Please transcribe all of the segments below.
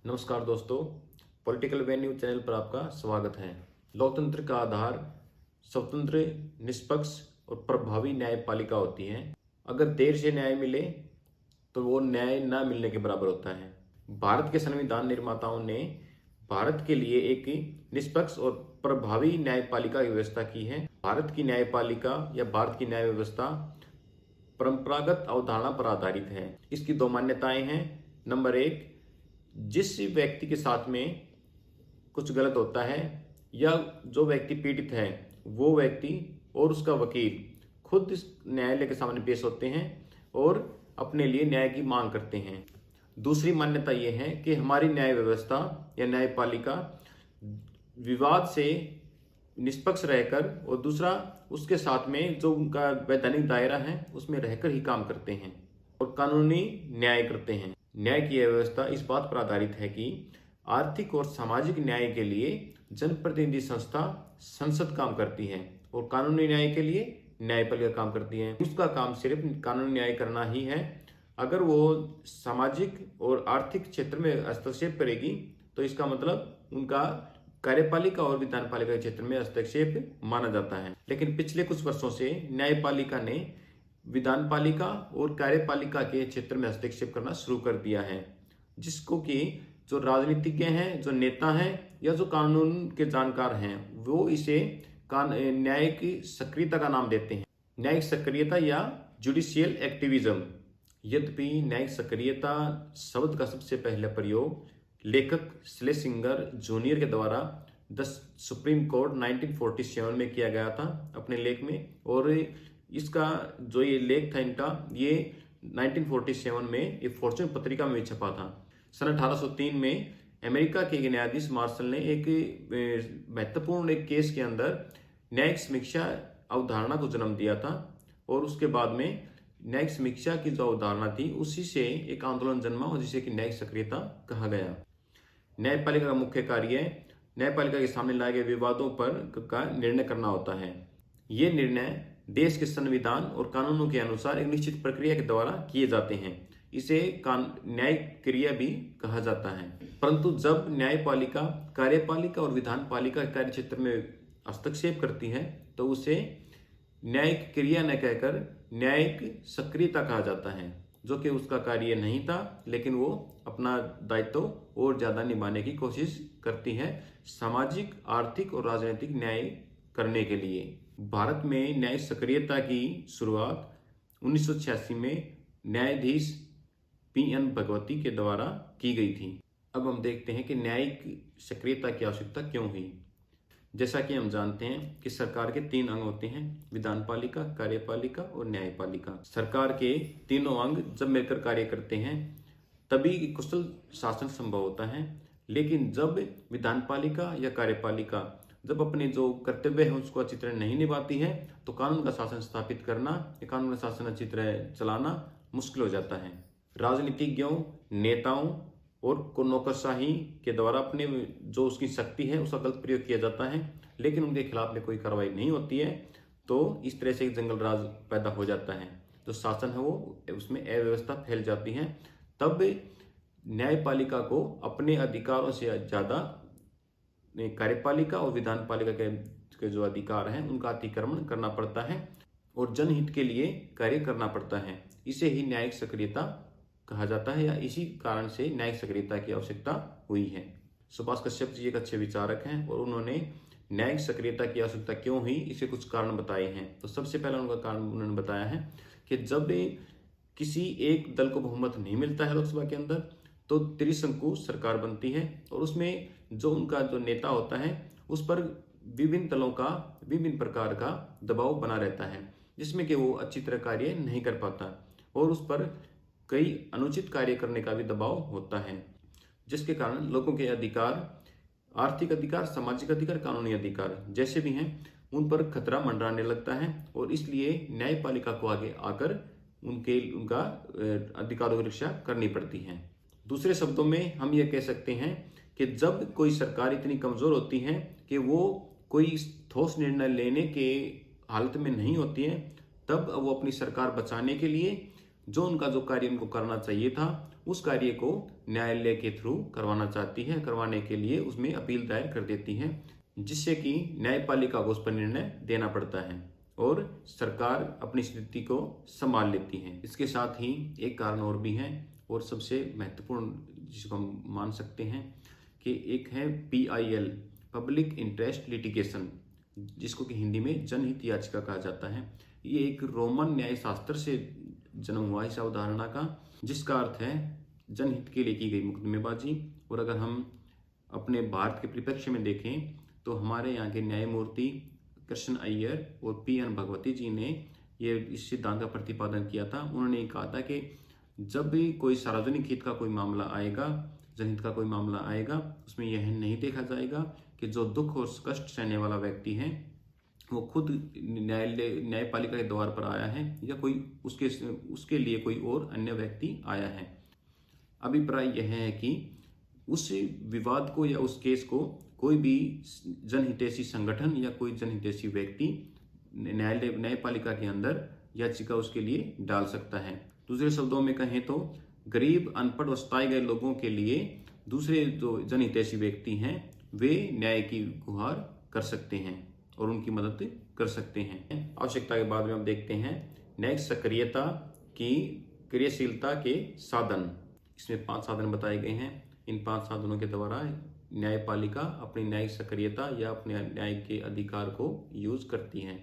नमस्कार दोस्तों, political venue channel पर आपका स्वागत है। लोकतंत्र का आधार स्वतंत्र, निष्पक्ष और प्रभावी न्यायपालिका होती है। अगर देर से न्याय मिले तो वो न्याय न मिलने के बराबर होता है। भारत के संविधान निर्माताओं ने भारत के लिए एक निष्पक्ष और प्रभावी न्यायपालिका की व्यवस्था की है। भारत की न्यायपालिका या भारत की न्याय व्यवस्था परंपरागत अवधारणा पर आधारित है। इसकी दो मान्यताएं हैं। नंबर एक, जिस व्यक्ति के साथ में कुछ गलत होता है या जो व्यक्ति पीड़ित है वो व्यक्ति और उसका वकील खुद इस न्यायालय के सामने पेश होते हैं और अपने लिए न्याय की मांग करते हैं। दूसरी मान्यता ये है कि हमारी न्याय व्यवस्था या न्यायपालिका विवाद से निष्पक्ष रहकर और दूसरा उसके साथ में जो उनका वैधानिक दायरा है उसमें रहकर ही काम करते हैं और कानूनी न्याय करते हैं। न्याय की यह व्यवस्था इस बात पर आधारित है कि आर्थिक और सामाजिक न्याय के लिए जनप्रतिनिधि संस्था संसद काम करती है और कानूनी न्याय के लिए न्यायपालिका काम करती है। उसका काम सिर्फ कानूनी न्याय करना ही है। अगर वो सामाजिक और आर्थिक क्षेत्र में हस्तक्षेप करेगी तो इसका मतलब उनका कार्यपालिका और विधानपालिका के क्षेत्र में हस्तक्षेप माना जाता है। लेकिन पिछले कुछ वर्षों से न्यायपालिका ने विधानपालिका और कार्यपालिका के क्षेत्र में हस्तक्षेप करना शुरू कर दिया है, जिसको कि जो राजनीतिज्ञ हैं, जो नेता हैं या जो कानून के जानकार हैं वो इसे न्याय की सक्रियता का नाम देते हैं। न्यायिक सक्रियता या जुडिशियल एक्टिविज्म। यद्यपि न्यायिक सक्रियता शब्द का सबसे पहला प्रयोग लेखक स्लेसिंगर जूनियर के द्वारा द सुप्रीम कोर्ट 1947 में किया गया था अपने लेख में, और इसका जो ये लेख था इनका ये 1947 में ये फॉर्च्यून पत्रिका में भी छपा था। सन 1803 में अमेरिका के एक न्यायाधीश मार्शल ने एक महत्वपूर्ण एक केस के अंदर न्यायिक समीक्षा अवधारणा को जन्म दिया था और उसके बाद में न्यायिक समीक्षा की जो अवधारणा थी उसी से एक आंदोलन जन्मा और जिसे कि न्यायिक सक्रियता कहा गया। न्यायपालिका का मुख्य कार्य न्यायपालिका के सामने लाए गए विवादों पर का निर्णय करना होता है। ये निर्णय देश के संविधान और कानूनों के अनुसार एक निश्चित प्रक्रिया के द्वारा किए जाते हैं। इसे न्यायिक क्रिया भी कहा जाता है। परंतु जब न्यायपालिका कार्यपालिका और विधानपालिका के कार्य क्षेत्र में हस्तक्षेप करती है तो उसे न्यायिक क्रिया न कहकर न्यायिक सक्रियता कहा जाता है, जो कि उसका कार्य नहीं था, लेकिन वो अपना दायित्व और ज्यादा निभाने की कोशिश करती है सामाजिक, आर्थिक और राजनीतिक न्याय करने के लिए। भारत में न्यायिक सक्रियता की शुरुआत 1986 में न्यायाधीश पी.एन. भगवती के द्वारा की गई थी। अब हम देखते हैं कि न्यायिक सक्रियता की आवश्यकता क्यों हुई। जैसा कि हम जानते हैं कि सरकार के 3 अंग होते हैं, विधानपालिका, कार्यपालिका और न्यायपालिका। सरकार के तीनों अंग जब मिलकर कार्य करते हैं तभी कुशल शासन संभव होता है। लेकिन जब विधानपालिका या कार्यपालिका जब अपने जो कर्तव्य है उसको अच्छी तरह नहीं निभाती है तो कानून का शासन स्थापित करना या कानून का शासन अच्छी तरह चलाना मुश्किल हो जाता है। राजनीतिज्ञों, नेताओं और नौकरशाही के द्वारा अपने जो उसकी शक्ति है उसका गलत प्रयोग किया जाता है, लेकिन उनके खिलाफ में कोई कार्रवाई नहीं होती है, तो इस तरह से एक जंगल राज पैदा हो जाता है। जो शासन है वो उसमें अव्यवस्था फैल जाती है। तब न्यायपालिका को अपने अधिकारों से ज्यादा कार्यपालिका और विधानपालिका के जो अधिकार हैं उनका अतिक्रमण करना पड़ता है और जनहित के लिए कार्य करना पड़ता है। इसे ही न्यायिक सक्रियता कहा जाता है या इसी कारण से न्यायिक सक्रियता की आवश्यकता हुई है। सुभाष कश्यप जी एक अच्छे विचारक हैं और उन्होंने न्यायिक सक्रियता की आवश्यकता क्यों हुई इसे कुछ कारण बताए हैं। तो सबसे पहला उनका कारण उन्होंने बताया है कि जब किसी एक दल को बहुमत नहीं मिलता है लोकसभा के अंदर तो त्रिशंकु सरकार बनती है और उसमें जो उनका जो नेता होता है उस पर विभिन्न दलों का विभिन्न प्रकार का दबाव बना रहता है, जिसमें कि वो अच्छी तरह कार्य नहीं कर पाता और उस पर कई अनुचित कार्य करने का भी दबाव होता है, जिसके कारण लोगों के अधिकार, आर्थिक अधिकार, सामाजिक अधिकार, कानूनी अधिकार जैसे भी हैं उन पर खतरा मंडराने लगता है और इसलिए न्यायपालिका को आगे आकर उनका अधिकारों की रक्षा करनी पड़ती है। दूसरे शब्दों में हम ये कह सकते हैं कि जब कोई सरकार इतनी कमजोर होती है कि वो कोई ठोस निर्णय लेने के हालत में नहीं होती है, तब वो अपनी सरकार बचाने के लिए जो उनका जो कार्य उनको करना चाहिए था उस कार्य को न्यायालय के थ्रू करवाना चाहती है, करवाने के लिए उसमें अपील दायर कर देती है, जिससे कि न्यायपालिका को उस पर निर्णय देना पड़ता है और सरकार अपनी स्थिति को संभाल लेती है। इसके साथ ही एक कारण और भी है, और सबसे महत्वपूर्ण जिसको हम मान सकते हैं कि एक है PIL, पब्लिक इंटरेस्ट लिटिगेशन, जिसको कि हिंदी में जनहित याचिका कहा जाता है। ये एक रोमन न्यायशास्त्र से जन्म हुआ इस अवधारणा का, जिसका अर्थ है जनहित के लिए की गई मुकदमेबाजी। और अगर हम अपने भारत के परिप्रेक्ष्य में देखें तो हमारे यहाँ के न्यायमूर्ति कृष्ण अय्यर और PN भगवती जी ने ये इस सिद्धांत का प्रतिपादन किया था। उन्होंने ये कहा था कि जब भी कोई सार्वजनिक हित का कोई मामला आएगा, जनहित का कोई मामला आएगा, उसमें यह नहीं देखा जाएगा कि जो दुख और कष्ट सहने वाला व्यक्ति है वो खुद न्यायपालिका के द्वार पर आया है या कोई उसके लिए कोई और अन्य व्यक्ति आया है। अभिप्राय यह है कि उस विवाद को या उस केस को कोई भी जनहितैषी संगठन या कोई जनहितैषी व्यक्ति न्यायपालिका के अंदर याचिका उसके लिए डाल सकता है। दूसरे शब्दों में कहें तो गरीब, अनपढ़, वस्ताए गए लोगों के लिए दूसरे जो जनहितैषी व्यक्ति हैं वे न्याय की गुहार कर सकते हैं और उनकी मदद कर सकते हैं। आवश्यकता के बाद में हम देखते हैं न्यायिक सक्रियता की क्रियाशीलता के साधन। इसमें 5 साधन बताए गए हैं। इन 5 साधनों के द्वारा न्यायपालिका अपनी न्यायिक सक्रियता या अपने न्याय के अधिकार को यूज करती है।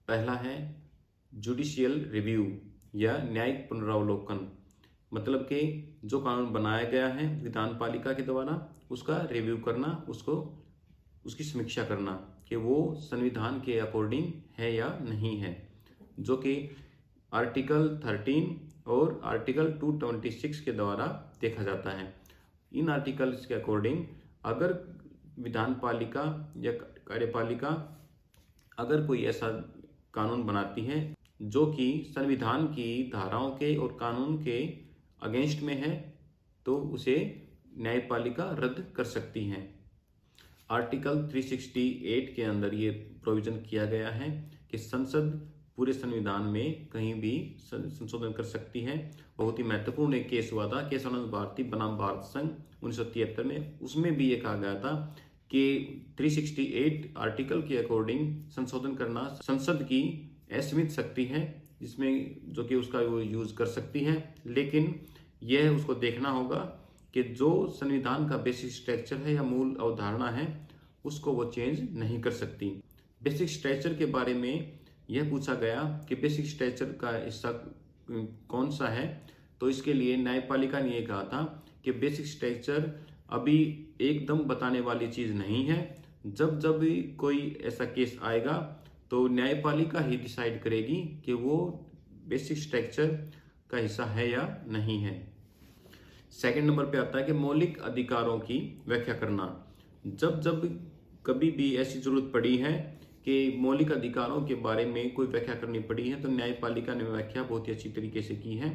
पहला है जुडिशियल रिव्यू या न्यायिक पुनरावलोकन, मतलब कि जो कानून बनाया गया है विधान पालिका के द्वारा उसका रिव्यू करना, उसकी समीक्षा करना कि वो संविधान के अकॉर्डिंग है या नहीं है, जो कि आर्टिकल 13 और आर्टिकल 226 के द्वारा देखा जाता है। इन आर्टिकल्स के अकॉर्डिंग अगर विधान पालिका या कार्यपालिका अगर कोई ऐसा कानून बनाती है जो कि संविधान की धाराओं के और कानून के अगेंस्ट में है तो उसे न्यायपालिका रद्द कर सकती है। आर्टिकल 368 के अंदर ये प्रोविजन किया गया है कि संसद पूरे संविधान में कहीं भी संशोधन कर सकती है। बहुत ही महत्वपूर्ण एक केस हुआ था, केशवानंद भारती बनाम भारत संघ 1973 में। उसमें भी ये कहा गया था कि 368 आर्टिकल के अकॉर्डिंग संशोधन करना संसद की असीमित शक्ति है, जिसमें जो कि उसका वो यूज कर सकती है, लेकिन यह उसको देखना होगा कि जो संविधान का बेसिक स्ट्रक्चर है या मूल अवधारणा है उसको वो चेंज नहीं कर सकती। बेसिक स्ट्रक्चर के बारे में यह पूछा गया कि बेसिक स्ट्रक्चर का हिस्सा कौन सा है, तो इसके लिए न्यायपालिका ने यह कहा था कि बेसिक स्ट्रक्चर अभी एकदम बताने वाली चीज नहीं है। जब जब भी कोई ऐसा केस आएगा तो न्यायपालिका ही डिसाइड करेगी कि वो बेसिक स्ट्रक्चर का हिस्सा है या नहीं है। सेकंड नंबर पे आता है कि मौलिक अधिकारों की व्याख्या करना। जब जब कभी भी ऐसी जरूरत पड़ी है कि मौलिक अधिकारों के बारे में कोई व्याख्या करनी पड़ी है तो न्यायपालिका ने व्याख्या बहुत ही अच्छी तरीके से की है,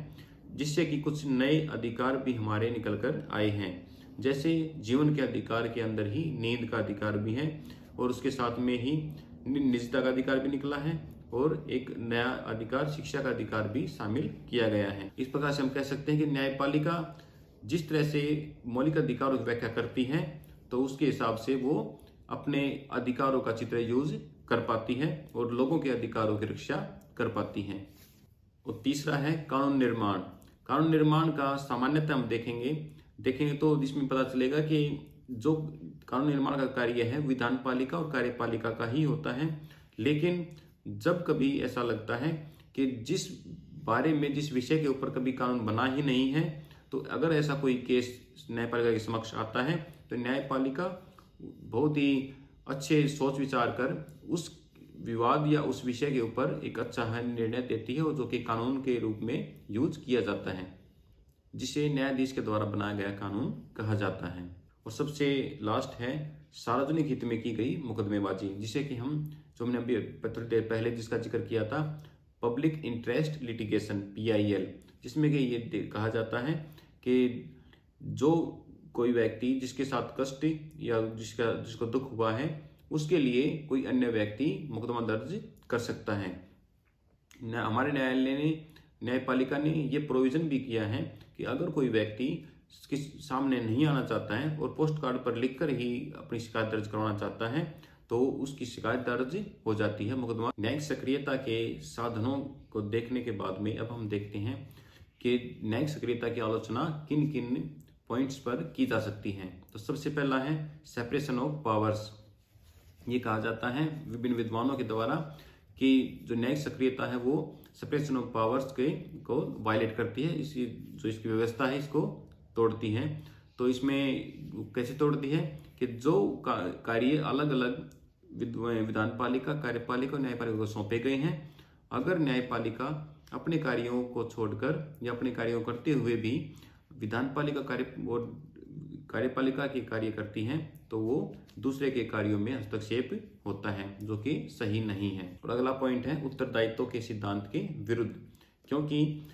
जिससे कि कुछ नए अधिकार भी हमारे निकल कर आए हैं। जैसे जीवन के अधिकार के अंदर ही नींद का अधिकार भी है और उसके साथ में ही निजता का अधिकार भी निकला है और एक नया अधिकार शिक्षा का अधिकार भी शामिल किया गया है। इस प्रकार से हम कह सकते हैं कि न्यायपालिका जिस तरह से मौलिक अधिकारों की व्याख्या करती है तो उसके हिसाब से वो अपने अधिकारों का चित्र यूज कर पाती है और लोगों के अधिकारों की रक्षा कर पाती है। और तीसरा है कानून निर्माण। कानून निर्माण का सामान्यतः हम देखेंगे तो इसमें पता चलेगा कि जो कानून निर्माण का कार्य है विधान पालिका और कार्यपालिका का ही होता है, लेकिन जब कभी ऐसा लगता है कि जिस बारे में जिस विषय के ऊपर कभी कानून बना ही नहीं है, तो अगर ऐसा कोई केस न्यायपालिका के समक्ष आता है तो न्यायपालिका बहुत ही अच्छे सोच विचार कर उस विवाद या उस विषय के ऊपर एक अच्छा निर्णय देती है और जो कि कानून के रूप में यूज किया जाता है, जिसे न्यायाधीश के द्वारा बनाया गया कानून कहा जाता है। और सबसे लास्ट है सार्वजनिक हित में की गई मुकदमेबाजी, जिसे कि हमने अभी देर पहले जिसका जिक्र किया था पब्लिक इंटरेस्ट लिटिगेशन PIL, जिसमें कि ये कहा जाता है कि जो कोई व्यक्ति जिसके साथ कष्ट या जिसको दुख हुआ है उसके लिए कोई अन्य व्यक्ति मुकदमा दर्ज कर सकता है। हमारे न्यायालय ने न्यायपालिका ने ये प्रोविजन भी किया है कि अगर कोई व्यक्ति किस सामने नहीं आना चाहता है और पोस्ट कार्ड पर लिखकर ही अपनी शिकायत दर्ज करवाना चाहता है तो उसकी शिकायत दर्ज हो जाती है। मुकदमा न्यायिक सक्रियता के साधनों को देखने के बाद में अब हम देखते हैं कि न्यायिक सक्रियता की आलोचना किन किन पॉइंट्स पर की जा सकती है। तो सबसे पहला है सेपरेशन ऑफ पावर्स। ये कहा जाता है विभिन्न विद्वानों के द्वारा कि जो न्यायिक सक्रियता है वो सेपरेशन ऑफ पावर्स के को वायलेट करती है, इसी जो इसकी व्यवस्था है इसको तोड़ती है। तो इसमें कैसे तोड़ती है कि जो कार्य अलग अलग विधान पालिका, कार्यपालिका और न्यायपालिका को सौंपे गए हैं, अगर न्यायपालिका अपने कार्यों को छोड़कर या अपने कार्यों को करते हुए भी विधान पालिका कार्य और कार्यपालिका के कार्य करती हैं तो वो दूसरे के कार्यों में हस्तक्षेप होता है, जो कि सही नहीं है। और अगला पॉइंट है उत्तरदायित्व के सिद्धांत के विरुद्ध, क्योंकि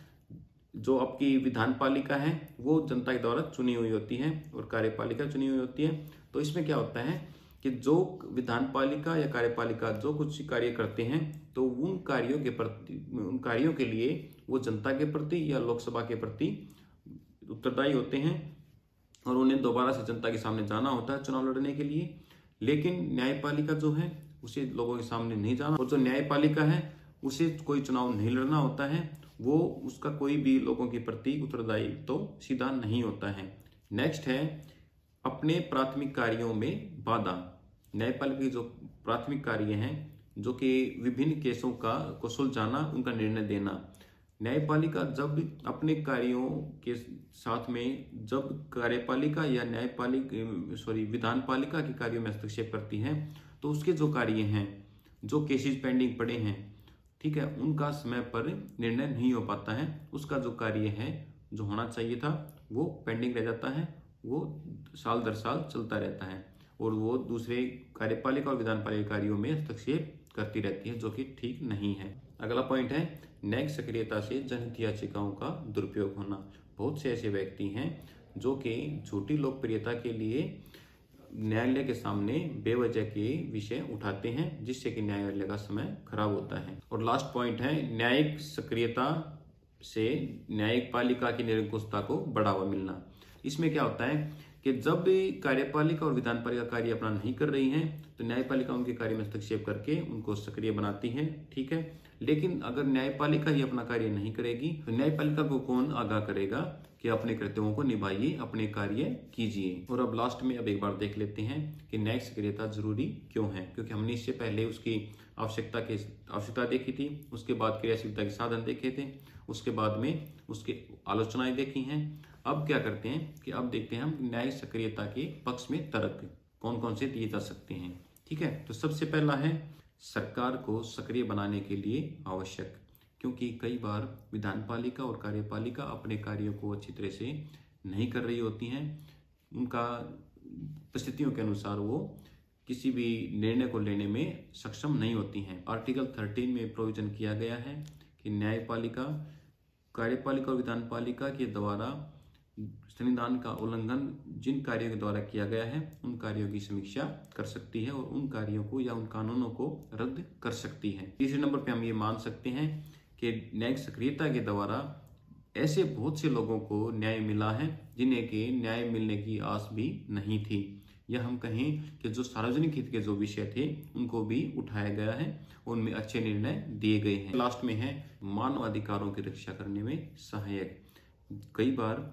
जो आपकी विधान पालिका है वो जनता के द्वारा चुनी हुई होती है और कार्यपालिका चुनी हुई होती है। तो इसमें क्या होता है कि जो विधान पालिका या कार्यपालिका जो कुछ कार्य करते हैं तो उन कार्यों के प्रति, उन कार्यों के लिए वो जनता के प्रति या लोकसभा के प्रति उत्तरदायी होते हैं और उन्हें दोबारा से जनता के सामने जाना होता है चुनाव लड़ने के लिए। लेकिन न्यायपालिका जो है उसे लोगों के सामने नहीं जाना, और जो न्यायपालिका है उसे कोई चुनाव नहीं लड़ना होता है, वो उसका कोई भी लोगों के प्रति उत्तरदायित्व तो सीधा नहीं होता है। नेक्स्ट है अपने प्राथमिक कार्यों में बाधा। न्यायपालिका के जो प्राथमिक कार्य हैं जो कि विभिन्न केसों को सुलझाना, उनका निर्णय देना। न्यायपालिका जब अपने कार्यों के साथ में जब कार्यपालिका या विधान पालिका के कार्यों में हस्तक्षेप करती है तो उसके जो कार्य हैं, जो केसेस पेंडिंग पड़े हैं, ठीक है, उनका समय पर निर्णय नहीं हो पाता है। उसका जो कार्य है जो होना चाहिए था वो पेंडिंग रह जाता है, वो साल दर साल चलता रहता है और वो दूसरे कार्यपालिका और विधान पालिका कार्यों में हस्तक्षेप करती रहती है, जो कि ठीक नहीं है। अगला पॉइंट है न्यायिक सक्रियता से जनहित याचिकाओं का दुरुपयोग होना। बहुत से ऐसे व्यक्ति हैं जो कि झूठी लोकप्रियता के लिए न्यायालय के सामने बेवजह के विषय उठाते हैं, जिससे कि न्यायालय का समय खराब होता है। और लास्ट पॉइंट है न्यायिक सक्रियता से न्यायिक पालिका की निरंकुशता को बढ़ावा मिलना। इसमें क्या होता है कि जब भी कार्यपालिका और विधान पालिका कार्य अपना नहीं कर रही हैं तो न्यायपालिका उनके कार्य में हस्तक्षेप करके उनको सक्रिय बनाती है, ठीक है। लेकिन अगर न्यायपालिका ही अपना कार्य नहीं करेगी तो न्यायपालिका को कौन आगाह करेगा कि अपने कर्तव्यों को निभाइए, अपने कार्य कीजिए। और अब लास्ट में अब एक बार देख लेते हैं कि न्यायिक सक्रियता जरूरी क्यों है, क्योंकि हमने इससे पहले उसकी आवश्यकता देखी थी, उसके बाद क्रियाशीलता के साधन देखे थे, उसके बाद में उसकी आलोचनाएं देखी हैं। अब क्या करते हैं कि अब देखते हैं हम न्यायिक सक्रियता के पक्ष में तर्क कौन कौन से दिए जा सकते हैं, ठीक है। तो सबसे पहला है सरकार को सक्रिय बनाने के लिए आवश्यक, क्योंकि कई बार विधान पालिका और कार्यपालिका अपने कार्यों को अच्छी तरह से नहीं कर रही होती हैं। उनका परिस्थितियों के अनुसार वो किसी भी निर्णय को लेने में सक्षम नहीं होती हैं। आर्टिकल 13 में प्रोविजन किया गया है कि न्यायपालिका, कार्यपालिका और विधान पालिका के द्वारा संविधान का उल्लंघन जिन कार्यों के द्वारा किया गया है उन कार्यों की समीक्षा कर सकती है और उन कार्यों को या उन कानूनों को रद्द कर सकती है। तीसरे नंबर पे हम ये मान सकते हैं कि न्यायिक सक्रियता के द्वारा ऐसे बहुत से लोगों को न्याय मिला है जिन्हें के न्याय मिलने की आस भी नहीं थी, या हम कहें कि जो सार्वजनिक हित के जो विषय थे उनको भी उठाया गया है, उनमें अच्छे निर्णय दिए गए हैं। लास्ट में है मानव अधिकारों की रक्षा करने में सहायक। कई बार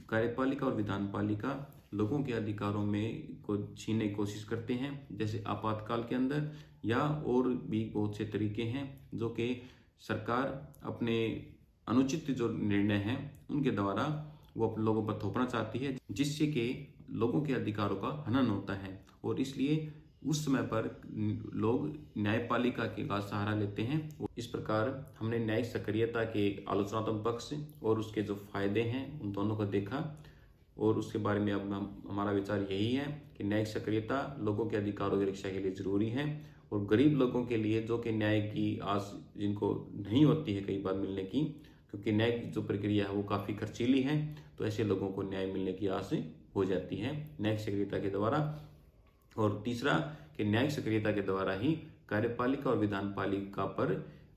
कार्यपालिका और विधान पालिका लोगों के अधिकारों में को छीनने की कोशिश करते हैं, जैसे आपातकाल के अंदर, या और भी बहुत से तरीके हैं जो कि सरकार अपने अनुचित जो निर्णय हैं उनके द्वारा वो अपने लोगों पर थोपना चाहती है, जिससे कि लोगों के अधिकारों का हनन होता है। और इसलिए उस समय पर लोग न्यायपालिका का सहारा लेते हैं। इस प्रकार हमने न्यायिक सक्रियता के आलोचनात्मक पक्ष और उसके जो फायदे हैं उन दोनों को देखा, और उसके बारे में अब हमारा विचार यही है कि न्यायिक सक्रियता लोगों के अधिकारों की रक्षा के लिए जरूरी है, और गरीब लोगों के लिए जो कि न्याय की आस जिनको नहीं होती है कई बार मिलने की, क्योंकि न्याय जो प्रक्रिया है वो काफ़ी खर्चीली है, तो ऐसे लोगों को न्याय मिलने की आस हो जाती है न्यायिक सक्रियता के द्वारा। और तीसरा कि न्यायिक सक्रियता के द्वारा ही कार्यपालिका और विधान पालिका पर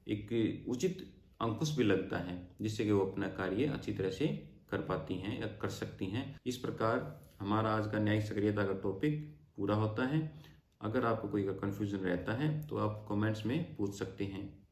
एक उचित अंकुश भी लगता है, जिससे कि वो अपना कार्य अच्छी तरह से कर पाती हैं या कर सकती हैं। इस प्रकार हमारा आज का न्यायिक सक्रियता का टॉपिक पूरा होता है। अगर आपको कोई कन्फ्यूजन रहता है तो आप कमेंट्स में पूछ सकते हैं।